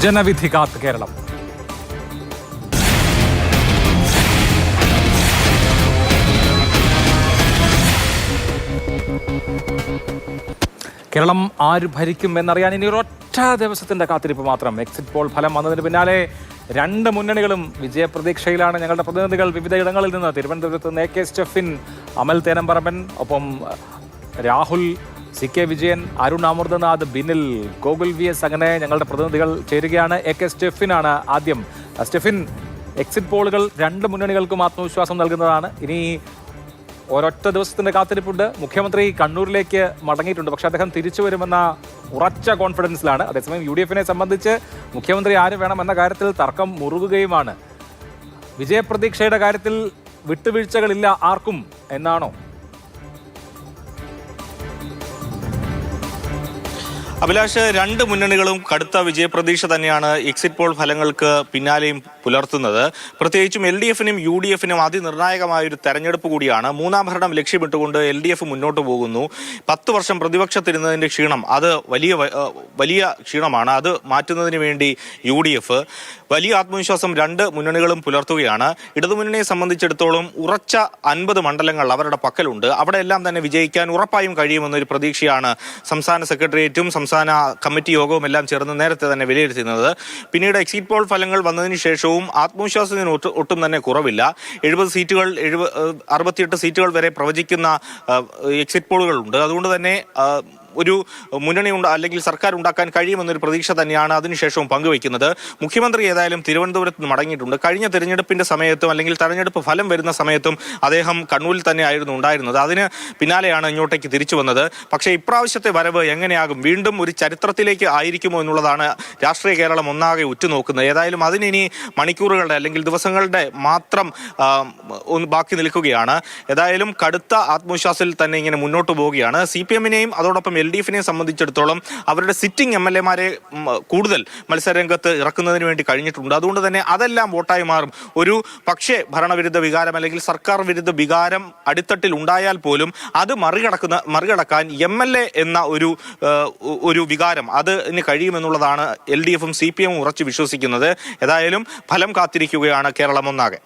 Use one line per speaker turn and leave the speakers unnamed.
ജനവിധി കാത്ത് കേരളം. കേരളം ആര് ഭരിക്കും എന്നറിയാൻ ഇനി ഒരൊറ്റ ദിവസത്തിന്റെ കാത്തിരിപ്പ് മാത്രം. എക്സിറ്റ് പോൾ ഫലം വന്നതിന് പിന്നാലെ രണ്ട് മുന്നണികളും വിജയപ്രതീക്ഷയിലാണ്. ഞങ്ങളുടെ പ്രതിനിധികൾ വിവിധ ഇടങ്ങളിൽ നിന്ന് തിരുവനന്തപുരത്ത് നിന്ന് AK സ്റ്റെഫിൻ, അമൽ തേനമ്പറമ്പൻ, ഒപ്പം രാഹുൽ, CK വിജയൻ, അരുൺ അമൃതനാഥ്, ബിനിൽ, ഗോകുൽ VS, അങ്ങനെ ഞങ്ങളുടെ പ്രതിനിധികൾ ചേരുകയാണ്. AK സ്റ്റെഫിനാണ് ആദ്യം. സ്റ്റെഫിൻ, എക്സിറ്റ് പോളുകൾ രണ്ട് മുന്നണികൾക്കും ആത്മവിശ്വാസം നൽകുന്നതാണ്. ഇനി ഒരൊറ്റ ദിവസത്തിന്റെ കാത്തിരിപ്പുണ്ട്. മുഖ്യമന്ത്രി കണ്ണൂരിലേക്ക് മടങ്ങിയിട്ടുണ്ട്, പക്ഷെ അദ്ദേഹം തിരിച്ചു വരുമെന്ന ഉറച്ച കോൺഫിഡൻസിലാണ്. അതേസമയം UDF സംബന്ധിച്ച് മുഖ്യമന്ത്രി ആര് വേണമെന്ന കാര്യത്തിൽ തർക്കം മുറുകുകയുമാണ്. വിജയപ്രതീക്ഷയുടെ കാര്യത്തിൽ വിട്ടുവീഴ്ചകളില്ല ആർക്കും എന്നാണോ?
അഭിലാഷ്, രണ്ട് മുന്നണികളും കടുത്ത വിജയപ്രതീക്ഷ തന്നെയാണ് എക്സിറ്റ് പോൾ ഫലങ്ങൾക്ക് പിന്നാലെയും പുലർത്തുന്നത്. പ്രത്യേകിച്ചും LDF-നും UDF-നും അതിനിർണായകമായൊരു തെരഞ്ഞെടുപ്പ് കൂടിയാണ്. മൂന്നാം ഭരണം ലക്ഷ്യമിട്ടുകൊണ്ട് LDF മുന്നോട്ട് പോകുന്നു. 10 വർഷം പ്രതിപക്ഷത്തിരുന്നതിന്റെ ക്ഷീണം അത് വലിയ ക്ഷീണമാണ്. അത് മാറ്റുന്നതിന് വേണ്ടി UDF വലിയ ആത്മവിശ്വാസം രണ്ട് മുന്നണികളും പുലർത്തുകയാണ്. ഇടതുമുന്നണിയെ സംബന്ധിച്ചിടത്തോളം ഉറച്ച 50 മണ്ഡലങ്ങൾ അവരുടെ പക്കലുണ്ട്. അവിടെയെല്ലാം തന്നെ വിജയിക്കാൻ ഉറപ്പായും കഴിയുമെന്നൊരു പ്രതീക്ഷയാണ് സംസ്ഥാന സെക്രട്ടേറിയറ്റും സംസ്ഥാന കമ്മിറ്റി യോഗവും എല്ലാം ചേർന്ന് നേരത്തെ തന്നെ വിലയിരുത്തുന്നത്. പിന്നീട് എക്സിറ്റ് പോൾ ഫലങ്ങൾ വന്നതിന് ശേഷവും ആത്മവിശ്വാസത്തിന് ഒട്ടും തന്നെ കുറവില്ല. 70 സീറ്റുകൾ 68 സീറ്റുകൾ വരെ പ്രവചിക്കുന്ന എക്സിറ്റ് പോളുകളുണ്ട്. അതുകൊണ്ട് തന്നെ ഒരു മുന്നണി അല്ലെങ്കിൽ സർക്കാർ ഉണ്ടാക്കാൻ കഴിയുമെന്നൊരു പ്രതീക്ഷ തന്നെയാണ് അതിനുശേഷവും പങ്കുവയ്ക്കുന്നത്. മുഖ്യമന്ത്രി ഏതായാലും തിരുവനന്തപുരത്ത് നിന്ന് മടങ്ങിയിട്ടുണ്ട്. കഴിഞ്ഞ തെരഞ്ഞെടുപ്പിന്റെ സമയത്തും അല്ലെങ്കിൽ തെരഞ്ഞെടുപ്പ് ഫലം വരുന്ന സമയത്തും അദ്ദേഹം കണ്ണൂരിൽ തന്നെ ആയിരുന്നു ഉണ്ടായിരുന്നത്. അതിന് പിന്നാലെയാണ് ഇങ്ങോട്ടേക്ക് തിരിച്ചു വന്നത്. പക്ഷേ ഇപ്രാവശ്യത്തെ വരവ് എങ്ങനെയാകും, വീണ്ടും ഒരു ചരിത്രത്തിലേക്ക് ആയിരിക്കുമോ എന്നുള്ളതാണ് രാഷ്ട്രീയ കേരളം ഒന്നാകെ ഉറ്റുനോക്കുന്നത്. ഏതായാലും അതിനി മണിക്കൂറുകളുടെ അല്ലെങ്കിൽ ദിവസങ്ങളുടെ മാത്രം ബാക്കി നിൽക്കുകയാണ്. ഏതായാലും കടുത്ത ആത്മവിശ്വാസത്തിൽ തന്നെ ഇങ്ങനെ മുന്നോട്ട് പോവുകയാണ്. CPM-നെയും അതോടൊപ്പം LDF-നെ സംബന്ധിച്ചിടത്തോളം അവരുടെ സിറ്റിംഗ് MLA-മാരെ കൂടുതൽ മത്സരരംഗത്ത് ഇറക്കുന്നതിന് വേണ്ടി കഴിഞ്ഞിട്ടുണ്ട്. അതുകൊണ്ട് തന്നെ അതെല്ലാം വോട്ടായി മാറും. ഒരു പക്ഷേ ഭരണവിരുദ്ധ വികാരം അല്ലെങ്കിൽ സർക്കാർ വിരുദ്ധ വികാരം അടിത്തട്ടിൽ ഉണ്ടായാൽ പോലും അത് മറികടക്കാൻ MLA എന്ന ഒരു വികാരം അതിന് കഴിയുമെന്നുള്ളതാണ് LDF-ഉം CPM-ഉം ഉറച്ചു വിശ്വസിക്കുന്നത്. ഏതായാലും ഫലം കാത്തിരിക്കുകയാണ് കേരളം ഒന്നാകെ.